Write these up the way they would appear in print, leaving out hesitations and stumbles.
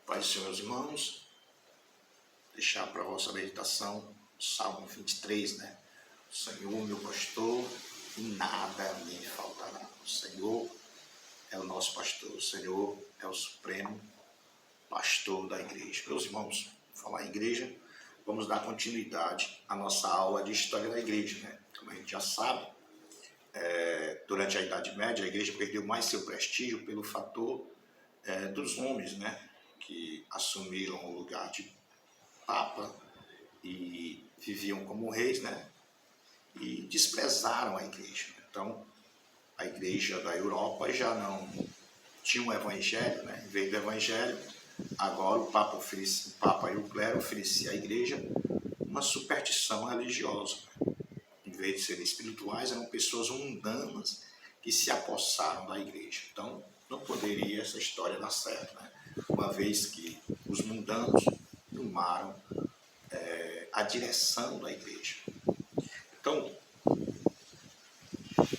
Pai do Senhor, meus irmãos, deixar para a vossa meditação Salmo 23, né? O Senhor, meu pastor, e nada me faltará. O Senhor é o nosso pastor, o Senhor é o supremo pastor da igreja. Meus irmãos, falar em igreja, vamos dar continuidade à nossa aula de história da igreja, né? Como a gente já sabe, durante a Idade Média, a igreja perdeu mais seu prestígio pelo fator dos homens, né? Que assumiram o lugar de papa e viviam como reis, né? E desprezaram a igreja. Então, a igreja da Europa já não tinha um evangelho, né? Em vez do evangelho, agora o Papa e o clero ofereciam à igreja uma superstição religiosa. Em vez de serem espirituais, eram pessoas mundanas que se apossaram da igreja. Então, não poderia essa história dar certo, né? Uma vez que os mundanos tomaram a direção da igreja. Então,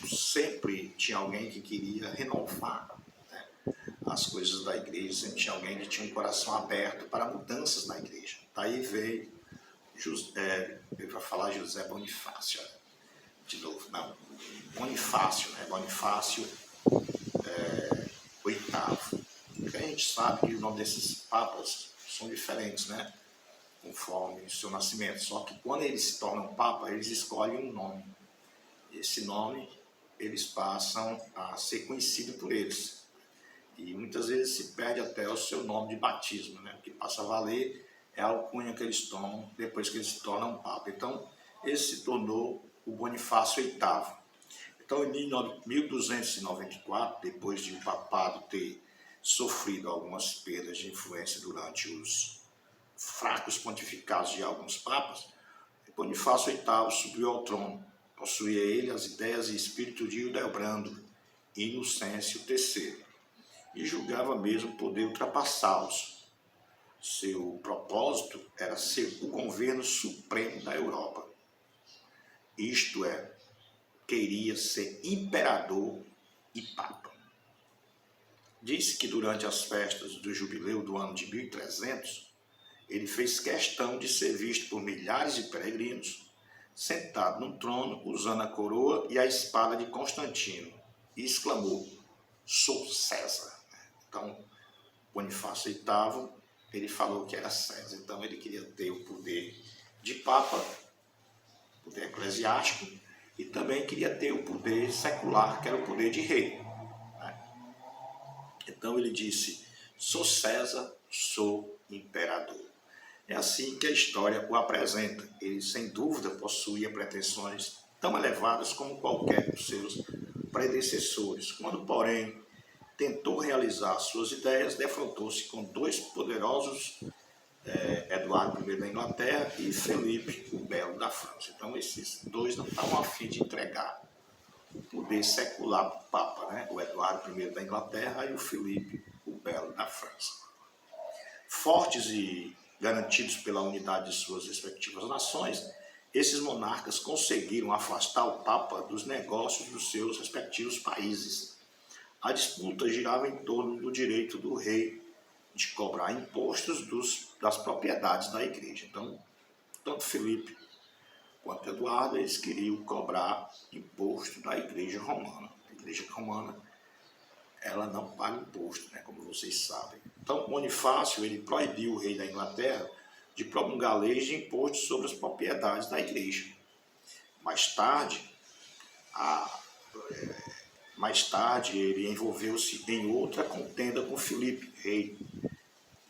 sempre tinha alguém que queria renovar, né, as coisas da igreja, sempre tinha alguém que tinha um coração aberto para mudanças na igreja. Daí veio, eu vou falar José Bonifácio, de novo, não, Bonifácio, né, Bonifácio VIII. Porque a gente sabe que o nome desses papas são diferentes, né, conforme o seu nascimento. Só que quando eles se tornam papa, eles escolhem um nome. Esse nome, eles passam a ser conhecidos por eles. E muitas vezes se perde até o seu nome de batismo, né? O que passa a valer é a alcunha que eles tomam depois que eles se tornam papa. Então, esse se tornou o Bonifácio VIII. Então, em 1294, depois de o papado ter sofrido algumas perdas de influência durante os fracos pontificados de alguns papas, Bonifácio VIII subiu ao trono. Possuía ele as ideias e espírito de Hildebrando e Inocêncio III, e julgava mesmo poder ultrapassá-los. Seu propósito era ser o governo supremo da Europa. Isto é, queria ser imperador e papa. Disse que durante as festas do jubileu do ano de 1300, ele fez questão de ser visto por milhares de peregrinos, sentado no trono, usando a coroa e a espada de Constantino, e exclamou: "Sou César". Então, Bonifácio VIII, ele falou que era César. Então, ele queria ter o poder de papa, poder eclesiástico, e também queria ter o poder secular, que era o poder de rei. Então, ele disse: "Sou César, sou imperador". É assim que a história o apresenta. Ele, sem dúvida, possuía pretensões tão elevadas como qualquer dos seus predecessores. Quando, porém, tentou realizar suas ideias, defrontou-se com dois poderosos, Eduardo I da Inglaterra e Felipe o Belo da França. Então, esses dois não estavam a fim de entregar o poder secular para o Papa, né? O Eduardo I da Inglaterra e o Felipe o Belo da França. Fortes e garantidos pela unidade de suas respectivas nações, esses monarcas conseguiram afastar o Papa dos negócios dos seus respectivos países. A disputa girava em torno do direito do rei de cobrar impostos das propriedades da igreja. Então, tanto Felipe quanto Eduardo, eles queriam cobrar imposto da igreja romana. A igreja romana, ela não paga imposto, né, como vocês sabem. Então, Bonifácio, ele proibiu o rei da Inglaterra de promulgar leis de imposto sobre as propriedades da igreja. Mais tarde, ele envolveu-se em outra contenda com Filipe, rei,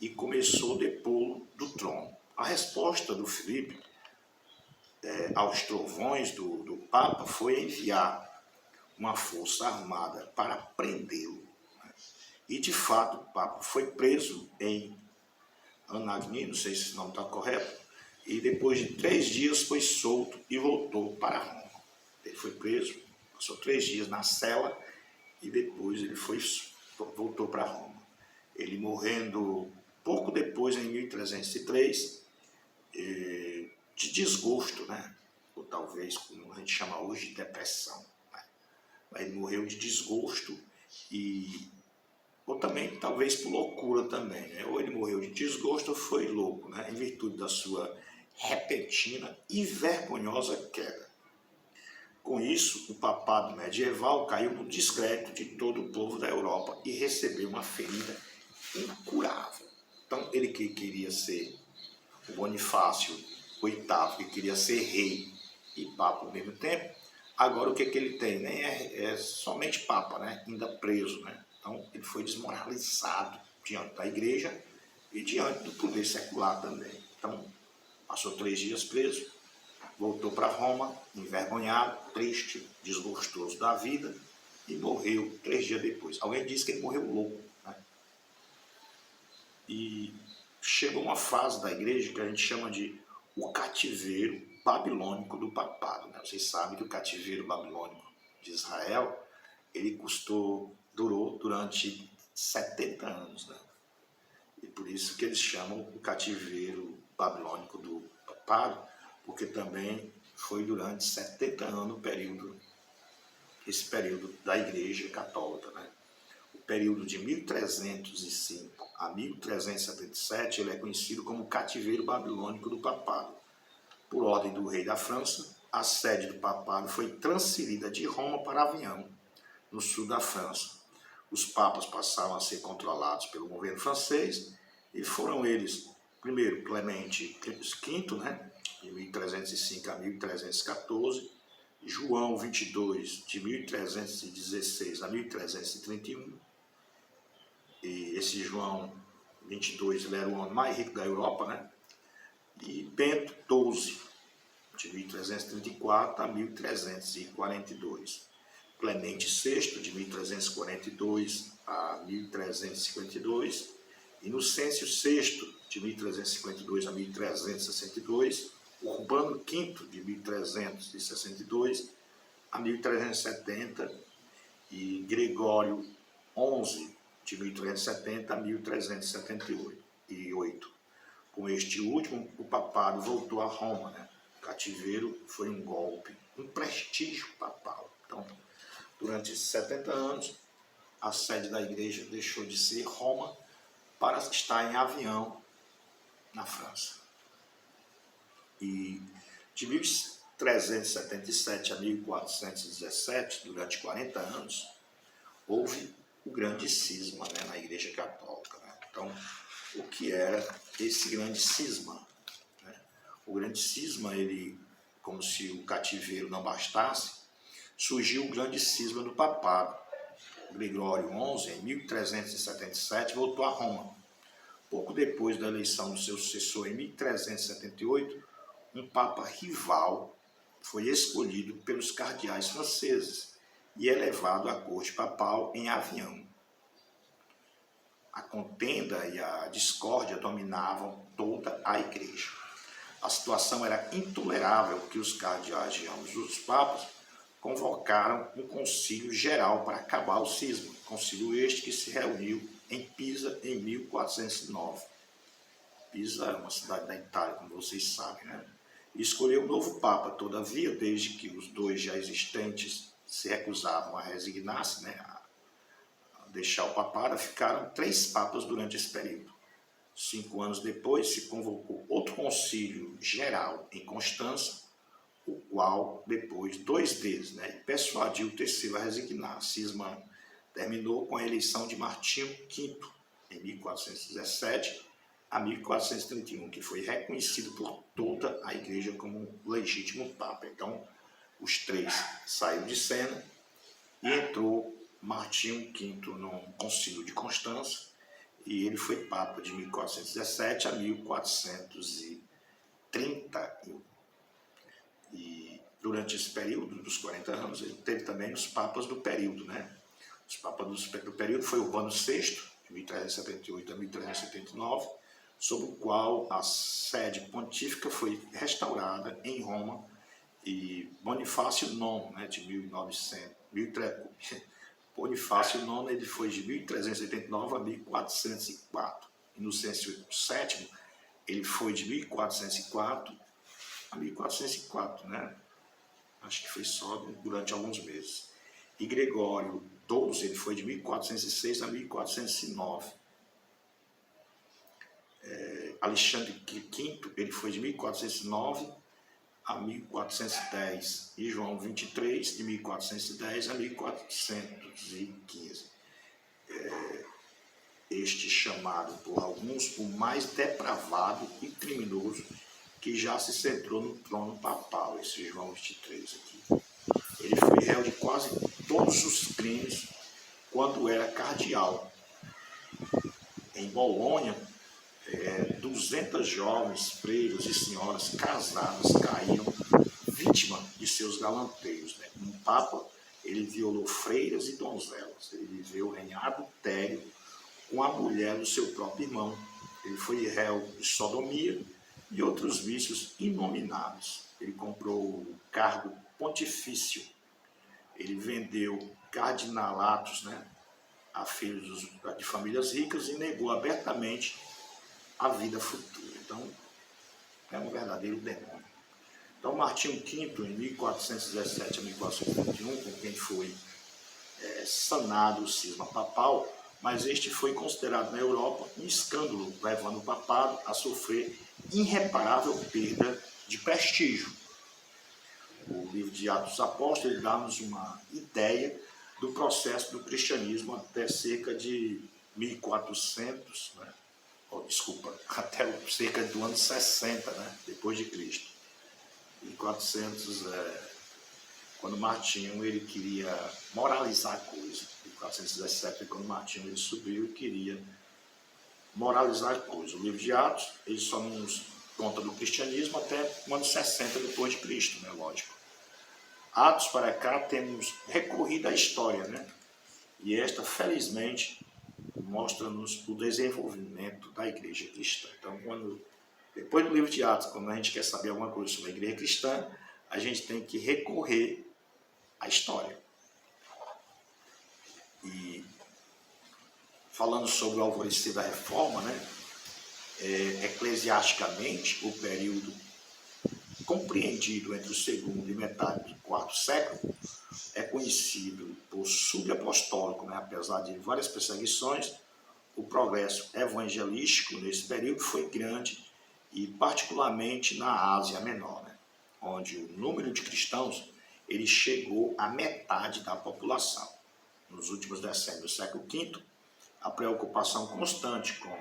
e começou a depô-lo do trono. A resposta do Filipe aos trovões do Papa foi enviar uma força armada para prendê-lo. E, de fato, o Papa foi preso em Anagni, não sei se esse nome está correto, e depois de 3 dias foi solto e voltou para Roma. Ele foi preso, passou 3 dias na cela e depois ele voltou para Roma. Ele morrendo pouco depois, em 1303, de desgosto, né? Ou talvez, como a gente chama hoje, de depressão. Né? Ele morreu de desgosto e ou também talvez por loucura também, né? Ou ele morreu de desgosto ou foi louco, né? Em virtude da sua repentina e vergonhosa queda. Com isso, o papado medieval caiu no descrédito de todo o povo da Europa e recebeu uma ferida incurável. Então, ele que queria ser o Bonifácio VIII, que queria ser rei e papa ao mesmo tempo, agora o que ele tem? Nem é somente papa, né? Ainda preso, né? Então, ele foi desmoralizado diante da igreja e diante do poder secular também. Então, passou 3 dias preso, voltou para Roma, envergonhado, triste, desgostoso da vida, e morreu 3 dias depois. Alguém disse que ele morreu louco, né? E chegou uma fase da igreja que a gente chama de o cativeiro babilônico do papado, né? Vocês sabem que o cativeiro babilônico de Israel, ele durou durante 70 anos, né? E por isso que eles chamam o cativeiro babilônico do papado, porque também foi durante 70 anos esse período da Igreja Católica, né? O período de 1305 a 1377 ele é conhecido como cativeiro babilônico do papado. Por ordem do rei da França, a sede do papado foi transferida de Roma para Avião, no sul da França. Os papas passaram a ser controlados pelo governo francês e foram eles, primeiro, Clemente V, né, de 1305 a 1314, João 22, de 1316 a 1331, e esse João 22 ele era o homem mais rico da Europa, né, e Bento XII, de 1334 a 1342. Clemente VI, de 1342 a 1352, Inocêncio VI, de 1352 a 1362, Urbano V, de 1362 a 1370, e Gregório XI, de 1370 a 1378. Com este último, o papado voltou a Roma, né? O cativeiro foi um golpe, um prestígio papal. Então, durante 70 anos, a sede da igreja deixou de ser Roma para estar em Avião, na França. E de 1377 a 1417, durante 40 anos, houve o grande cisma, né, na Igreja Católica, né? Então, o que era esse grande cisma, né? O grande cisma, ele, como se o cativeiro não bastasse, surgiu o grande cisma do papado. Gregório XI, em 1377, voltou a Roma. Pouco depois da eleição do seu sucessor, em 1378, um papa rival foi escolhido pelos cardeais franceses e elevado à corte papal em Avião. A contenda e a discórdia dominavam toda a igreja. A situação era intolerável porque os cardeais de ambos os papas convocaram um concílio geral para acabar o cisma. Concílio este que se reuniu em Pisa em 1409. Pisa é uma cidade da Itália, como vocês sabem, né? E escolheu um novo papa. Todavia, desde que os dois já existentes se recusavam a resignar-se, né, a deixar o papado, ficaram 3 papas durante esse período. 5 anos depois, se convocou outro concílio geral em Constança, o qual, depois, 2 deles, né, persuadiu o terceiro a resignar. A cisma terminou com a eleição de Martinho V, em 1417 a 1431, que foi reconhecido por toda a igreja como um legítimo papa. Então, os 3 saíram de cena e entrou Martinho V no concílio de Constança, e ele foi papa de 1417 a 1431. E durante esse período dos 40 anos, ele teve também os papas do período, né? Os papas do período foi Urbano VI, de 1378 a 1379, sob o qual a sede pontífica foi restaurada em Roma, e Bonifácio IX, né, de 1900, Bonifácio IX ele foi de 1389 a 1404. Inocêncio VII ele foi de 1404 a 1404, né? Acho que foi só durante alguns meses. E Gregório todos, ele foi de 1406 a 1409. Alexandre V, ele foi de 1409 a 1410. E João 23, de 1410 a 1415. Este chamado por alguns o mais depravado e criminoso que já se sentou no trono papal, esse João 23 aqui. Ele foi réu de quase todos os crimes quando era cardeal. Em Bolonha, 200 jovens, freiras e senhoras casadas caíram vítima de seus galanteios, né? Um papa, ele violou freiras e donzelas, ele viveu em adultério com a mulher do seu próprio irmão. Ele foi réu de sodomia e outros vícios inomináveis. Ele comprou o cargo pontifício. Ele vendeu cardinalatos, né, a filhos de famílias ricas e negou abertamente a vida futura. Então, é um verdadeiro demônio. Então, Martinho V, em 1417 a 1421, com quem foi sanado o cisma papal, mas este foi considerado na Europa um escândalo, levando o papado a sofrer irreparável perda de prestígio. O livro de Atos dos Apóstolos dá-nos uma ideia do processo do cristianismo até cerca de 1400, né? Até cerca do ano 60, né? Depois de Cristo. 1400, quando Martinho ele queria moralizar a coisa. Em 1417, quando Martinho ele subiu e queria moralizar a coisa. O livro de Atos, ele só nos conta do cristianismo até o ano 60 depois de Cristo, né? Lógico. Atos para cá temos recorrido à história, né? E esta, felizmente, mostra-nos o desenvolvimento da igreja cristã. Então, depois do livro de Atos, quando a gente quer saber alguma coisa sobre a igreja cristã, a gente tem que recorrer à história. E falando sobre o alvorecer da reforma, né? Eclesiasticamente, o período compreendido entre o segundo e metade do quarto século é conhecido por subapostólico, né? Apesar de várias perseguições, o progresso evangelístico nesse período foi grande, e particularmente na Ásia Menor, né? Onde o número de cristãos ele chegou à metade da população. Nos últimos decênios do século V, a preocupação constante com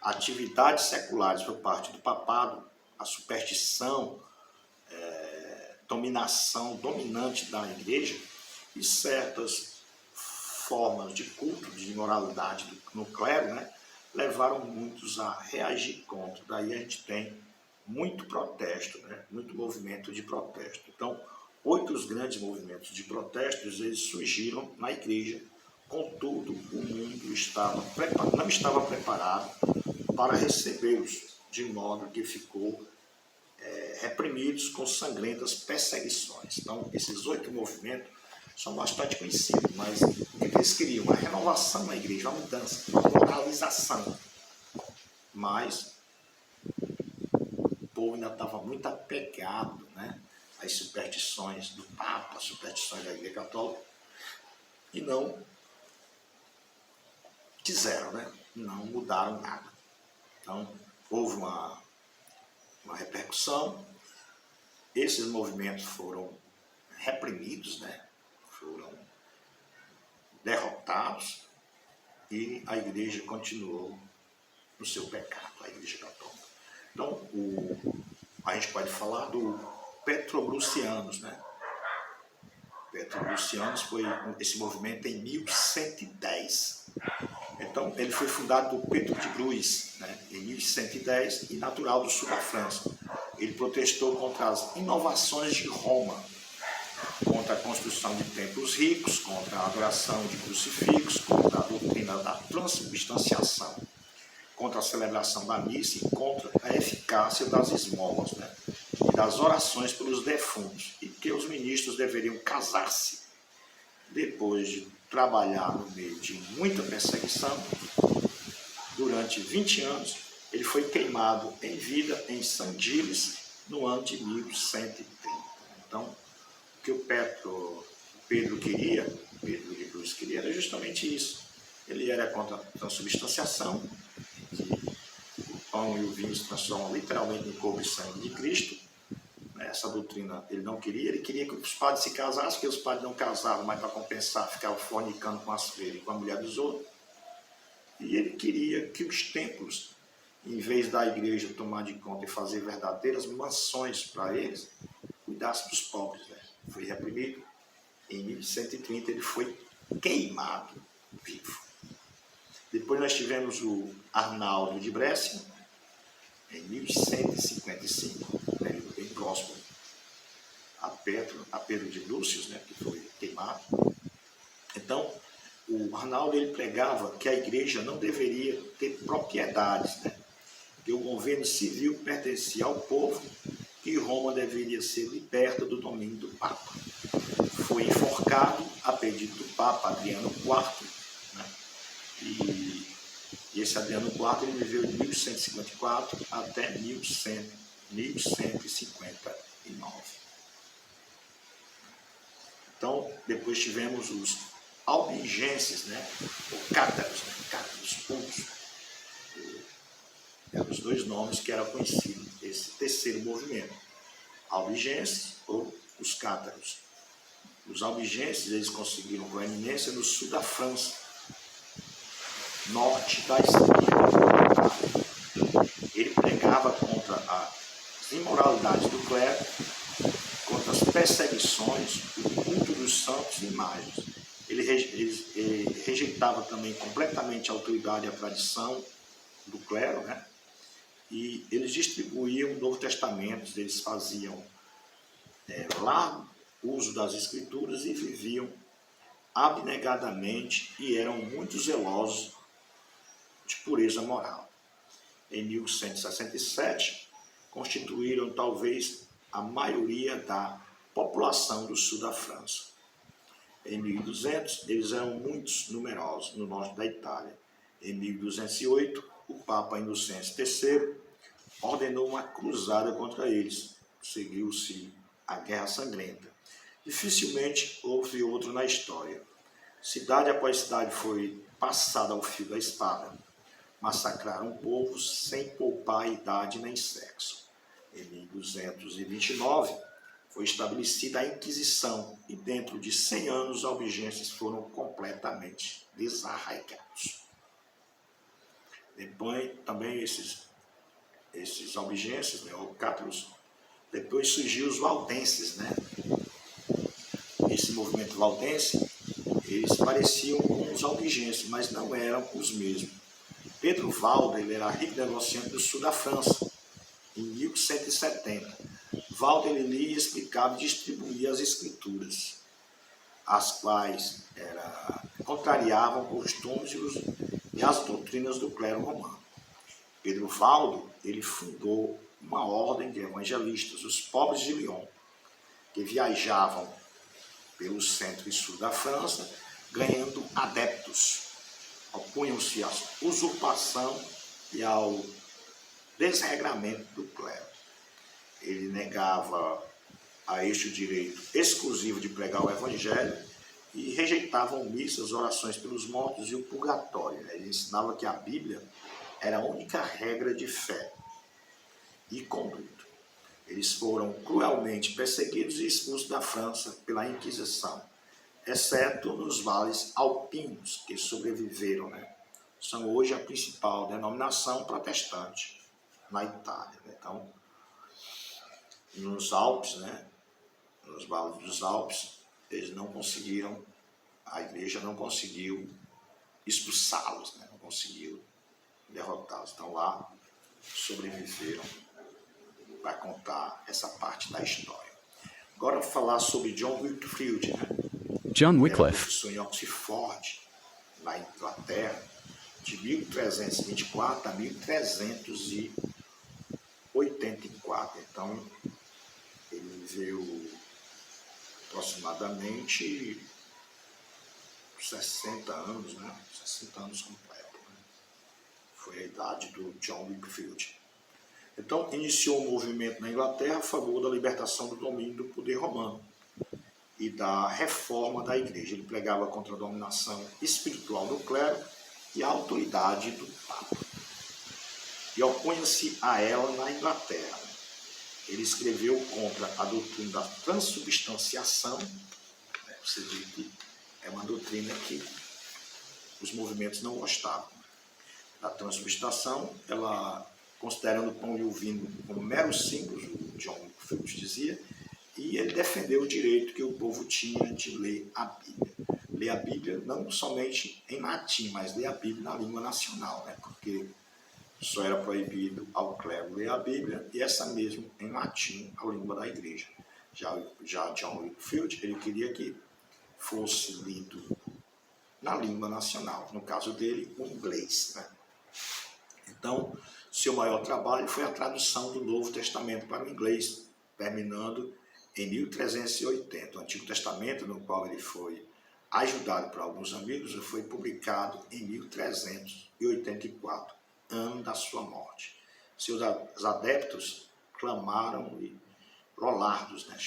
atividades seculares por parte do papado, a superstição, dominação dominante da igreja e certas formas de culto, de imoralidade no clero, né, levaram muitos a reagir contra. Daí a gente tem muito protesto, né, muito movimento de protesto. Então, 8 grandes movimentos de protestos eles surgiram na igreja. Contudo, o mundo não estava preparado para recebê-los, de modo que ficou reprimidos com sangrentas perseguições. Então, esses 8 movimentos são bastante conhecidos, mas o que eles queriam? Uma renovação na igreja, uma mudança, uma moralização. Mas o povo ainda estava muito apegado, né, às superstições do Papa, às superstições da Igreja Católica, e não quiseram, né? Não mudaram nada. Então, houve uma repercussão, esses movimentos foram reprimidos, né? Foram derrotados, e a igreja continuou no seu pecado, a igreja católica. Então, a gente pode falar do Petrobrucianos, né? Petrobrucianos foi esse movimento em 1110. Então, ele foi fundado por Pedro de Bruys, né, em 1110, e natural do sul da França. Ele protestou contra as inovações de Roma, contra a construção de templos ricos, contra a adoração de crucifixos, contra a doutrina da transubstanciação, contra a celebração da missa e contra a eficácia das esmolas, né, e das orações pelos defuntos, e que os ministros deveriam casar-se. Depois de trabalhar no meio de muita perseguição, durante 20 anos, ele foi queimado em vida em Saint-Gilles no ano de 1130. Então, o que o Pedro queria Pedro de Cruz queria era justamente isso. Ele era contra a transubstanciação, que o pão e o vinho se transformam literalmente no corpo e sangue de Cristo. Essa doutrina ele não queria, ele queria que os padres se casassem, porque os padres não casavam, mas para compensar ficavam fornicando com as freiras e com a mulher dos outros. E ele queria que os templos, em vez da igreja tomar de conta e fazer verdadeiras mansões para eles, cuidasse dos pobres. Foi reprimido. Em 1130 ele foi queimado vivo. Depois nós tivemos o Arnaldo de Brescia, em 1155, um período bem próximo a Pedro de Lúcius, que foi queimado. Então, o Arnaldo ele pregava que a igreja não deveria ter propriedades, que o governo civil pertencia ao povo, que Roma deveria ser liberta do domínio do Papa. Foi enforcado a pedido do Papa Adriano IV, e esse Adriano IV ele viveu de 1154 até 1159. Então, depois tivemos os albigenses, ou cátaros, cátaros puros. Eram os dois nomes que eram conhecidos desse terceiro movimento. Albigenses ou os cátaros. Os albigenses eles conseguiram proeminência no sul da França, norte da Espanha. Ele pregava contra as imoralidades do clero, contra as perseguições, o culto dos santos e imagens. Ele rejeitava também completamente a autoridade e a tradição do clero, e eles distribuíam o Novo Testamento, eles faziam largo uso das Escrituras e viviam abnegadamente e eram muito zelosos de pureza moral. Em 1167, constituíram talvez a maioria da população do sul da França. Em 1200, eles eram muitos numerosos no norte da Itália. Em 1208, o Papa Inocêncio III ordenou uma cruzada contra eles. Seguiu-se a Guerra Sangrenta. Dificilmente houve outro na história. Cidade após cidade foi passada ao fio da espada. Massacraram povos sem poupar idade nem sexo. Em 1229, foi estabelecida a Inquisição e dentro de 100 anos os albigenses foram completamente desarraigados. Depois, também esses albigenses, ou cátaros, depois surgiu os valdenses, Esse movimento valdense, eles pareciam com os albigenses, mas não eram os mesmos. Pedro Valdo, ele era rico negociante do sul da França, em 1170. Valdo, ele lia, explicava e distribuía as escrituras, as quais contrariavam costumes e as doutrinas do clero romano. Pedro Valdo, ele fundou uma ordem de evangelistas, os pobres de Lyon, que viajavam pelo centro e sul da França, ganhando adeptos. Opunham-se à usurpação e ao desregramento do clero. Ele negava a este o direito exclusivo de pregar o evangelho e rejeitavam missas, orações pelos mortos e o purgatório. Ele ensinava que a Bíblia era a única regra de fé e conduta. Eles foram cruelmente perseguidos e expulsos da França pela Inquisição, exceto nos vales alpinos, que sobreviveram, São hoje a principal denominação protestante na Itália. Então, nos Alpes, nos vales dos Alpes, eles não conseguiram, a igreja não conseguiu expulsá-los, não conseguiu derrotá-los. Então lá sobreviveram para contar essa parte da história. Agora vou falar sobre John Wycliffe. John Wycliffe. Professor em Oxford, na Inglaterra, de 1324 a 1384. Então, ele viveu aproximadamente 60 anos, 60 anos completos. Foi a idade do John Wycliffe. Então, iniciou um movimento na Inglaterra a favor da libertação do domínio do poder romano. e da reforma da igreja. Ele pregava contra a dominação espiritual do clero e a autoridade do Papa. E opunha-se a ela na Inglaterra. Ele escreveu contra a doutrina da transubstanciação. Você vê que é uma doutrina que os movimentos não gostavam. Da transubstanciação, ela considerando o pão e o vinho como meros símbolos, o John Wycliffe dizia, e ele defendeu o direito que o povo tinha de ler a Bíblia. Ler a Bíblia não somente em latim, mas ler a Bíblia na língua nacional, né? Porque só era proibido ao clero ler a Bíblia, e essa mesmo em latim, a língua da igreja. Já John Wycliffe, ele queria que fosse lido na língua nacional, no caso dele, o inglês, né? Então, seu maior trabalho foi a tradução do Novo Testamento para o inglês, terminando em 1380. O Antigo Testamento, no qual ele foi ajudado por alguns amigos, foi publicado em 1384, ano da sua morte. Seus adeptos clamaram e Lollardos, né?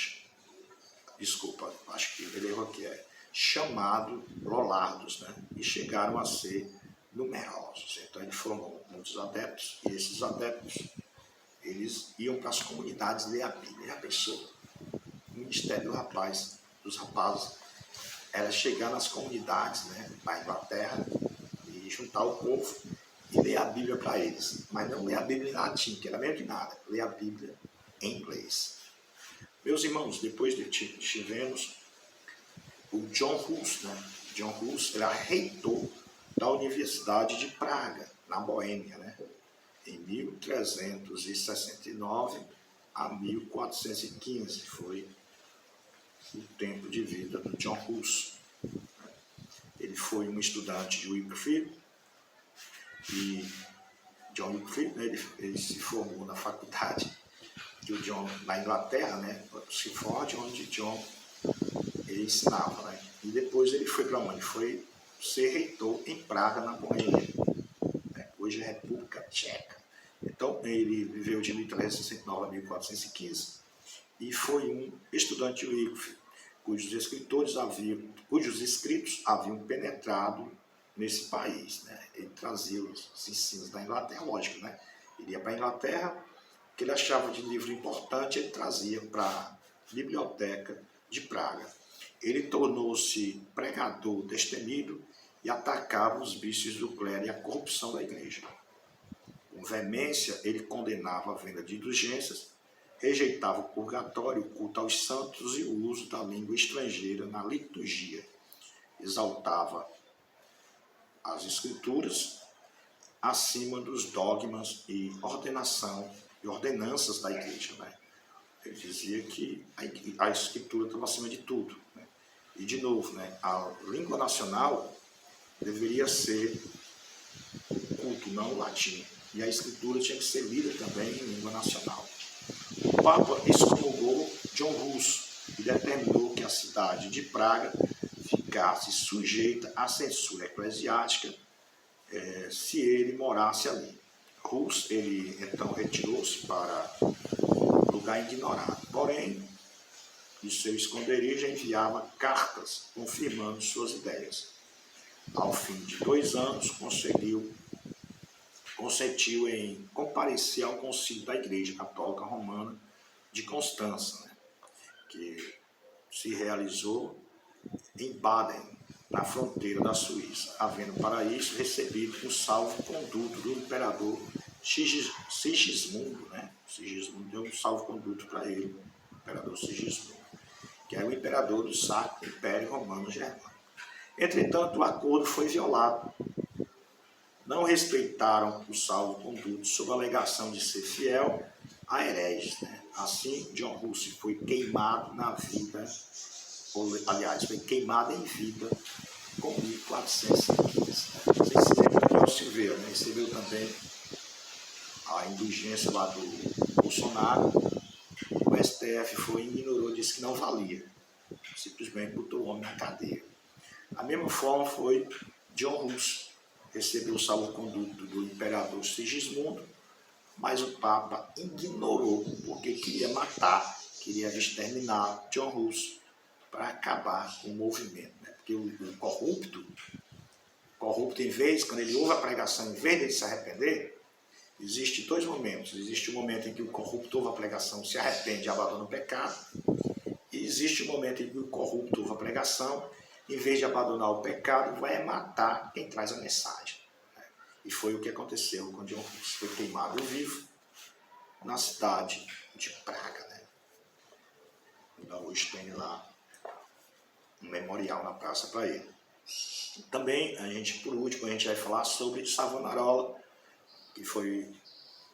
Desculpa, acho que ele errou aqui, chamado Lollardos, né? E chegaram a ser numerosos. Então ele formou muitos adeptos, e esses adeptos, eles iam para as comunidades ler a Bíblia. Já pensou? O ministério dos rapazes, era chegar nas comunidades, né, da Inglaterra, e juntar o povo e ler a Bíblia para eles. Mas não ler a Bíblia em latim, que era meio que nada, ler a Bíblia em inglês. Meus irmãos, depois tivemos o John Hus, né? John Hus era reitor da Universidade de Praga, na Boêmia, né? Em 1369 a 1415 foi o tempo de vida do John Hus. Ele foi um estudante de Wycliffe, e John Wycliffe, né, ele se formou na faculdade de John, na Inglaterra, né, Oxford, onde John ele ensinava, né? E depois ele foi para onde? Foi ser reitor em Praga, na Boêmia, né? Hoje é República Tcheca. Então ele viveu de 1369 a 1415 e foi um estudante de Wycliffe, cujos escritos haviam penetrado nesse país, né? Ele trazia os ensinos da Inglaterra, lógico, né? Ele ia para a Inglaterra, o que ele achava de livro importante, ele trazia para a biblioteca de Praga. Ele tornou-se pregador destemido e atacava os vícios do clero e a corrupção da igreja. Com veemência, ele condenava a venda de indulgências, rejeitava o purgatório, o culto aos santos e o uso da língua estrangeira na liturgia. Exaltava as escrituras acima dos dogmas e ordenanças da igreja, né? Ele dizia que a escritura estava acima de tudo, né? E, de novo, né, a língua nacional deveria ser o culto, não o latim. E a escritura tinha que ser lida também em língua nacional. O Papa excomungou John Hus e determinou que a cidade de Praga ficasse sujeita à censura eclesiástica se ele morasse ali. Hus, ele então retirou-se para lugar ignorado. Porém, de seu esconderijo enviava cartas confirmando suas ideias. Ao fim de 2 anos, consentiu em comparecer ao concílio da Igreja Católica Romana de Constança, né, que se realizou em Baden, na fronteira da Suíça, havendo para isso recebido um salvo-conduto do imperador Sigismundo, né? Sigismundo deu um salvo-conduto para ele, o imperador Sigismundo, que é o imperador do Sacro Império Romano Germânico. Entretanto, o acordo foi violado. Não respeitaram o salvo-conduto sob a alegação de ser fiel a hereges, né? Assim, John Hus foi queimado na vida, foi queimado em vida com 1415. Né? Vocês se lembram que o Silveira, né, recebeu também a indulgência lá do Bolsonaro. O STF foi e ignorou, disse que não valia. Simplesmente botou o homem na cadeia. Da mesma forma foi John Hus, recebeu o salvo-conduto do imperador Sigismundo, mas o Papa ignorou, porque queria matar, queria exterminar John Hus. para acabar com o movimento, né? Porque o corrupto, em vez, quando ele ouve a pregação, em vez de ele se arrepender, existe dois momentos. Existe o momento em que o corrupto ouve a pregação, se arrepende e abandona o pecado. E existe o momento em que o corrupto ouve a pregação, em vez de abandonar o pecado, vai matar quem traz a mensagem. E foi o que aconteceu quando John Hus foi queimado vivo na cidade de Praga, né? Então hoje tem lá um memorial na praça para ele. Também, por último, a gente vai falar sobre Savonarola, que foi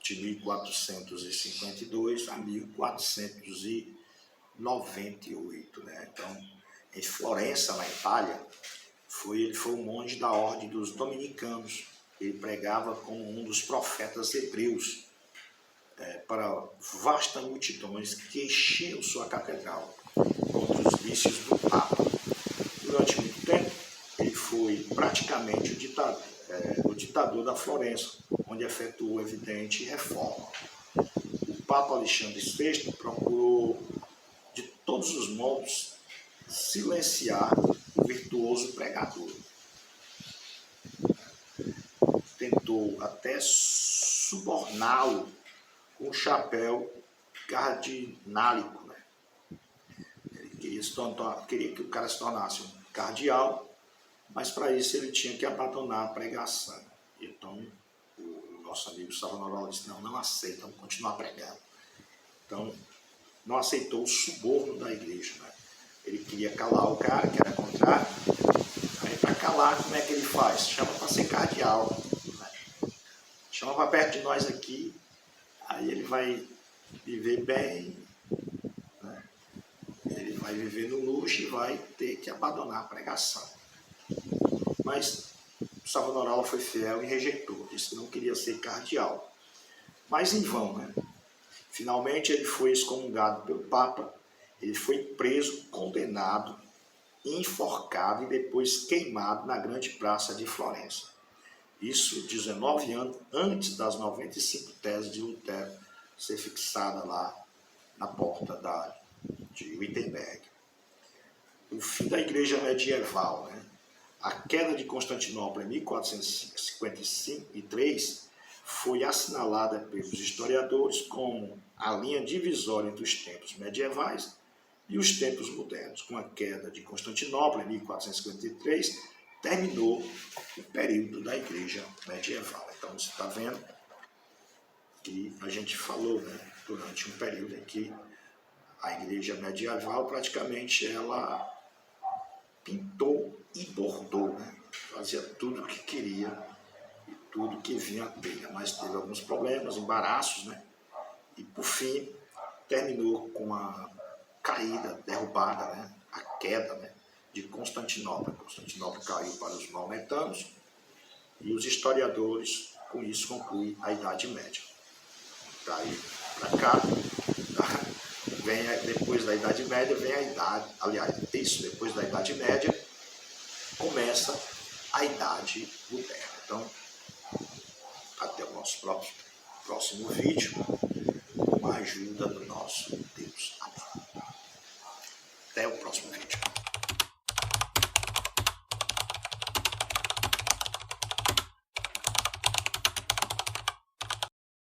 de 1452 a 1498, né? Então, em Florença, na Itália, ele foi um monge da ordem dos dominicanos. Ele pregava como um dos profetas hebreus para vastas multidões que enchiam sua catedral contra os vícios do Papa. Durante muito tempo, ele foi praticamente o ditador da Florença, onde efetuou evidente reforma. O Papa Alexandre VI procurou, de todos os modos, silenciar o virtuoso pregador. Tentou até suborná-lo com um chapéu cardinálico, né? Ele queria que o cara se tornasse um cardeal, mas para isso ele tinha que abandonar a pregação. Então, o nosso amigo Savonarola disse, não aceita, vamos continuar pregando. Então, não aceitou o suborno da igreja, né? Ele queria calar o cara, que era contrário. Aí, para calar, como é que ele faz? Chama para ser cardeal, né? Chama para perto de nós aqui, aí ele vai viver bem, né? Ele vai viver no luxo e vai ter que abandonar a pregação. Mas Savonarola foi fiel e rejeitou, disse que não queria ser cardeal. Mas em vão, né? Finalmente ele foi excomungado pelo Papa, ele foi preso, condenado, enforcado e depois queimado na grande praça de Florença. Isso 19 anos antes das 95 teses de Lutero ser fixada lá na porta de Wittenberg. O fim da igreja medieval, né? A queda de Constantinopla em 1453 foi assinalada pelos historiadores como a linha divisória entre os tempos medievais e os tempos modernos. Com a queda de Constantinopla em 1453, terminou o período da igreja medieval. Então você está vendo que a gente falou, né, durante um período em que a igreja medieval praticamente ela pintou e bordou, né? Fazia tudo o que queria e tudo que vinha à telha, mas teve alguns problemas, embaraços, né? E por fim terminou com a caída, derrubada, né? A queda, né? De Constantinopla. Constantinopla caiu para os maometanos e os historiadores com isso concluem a Idade Média. Daí para cá, depois da Idade Média vem a Idade, aliás, depois da Idade Média começa a Idade Moderna. Então, até o nosso próximo vídeo, com a ajuda do nosso Deus.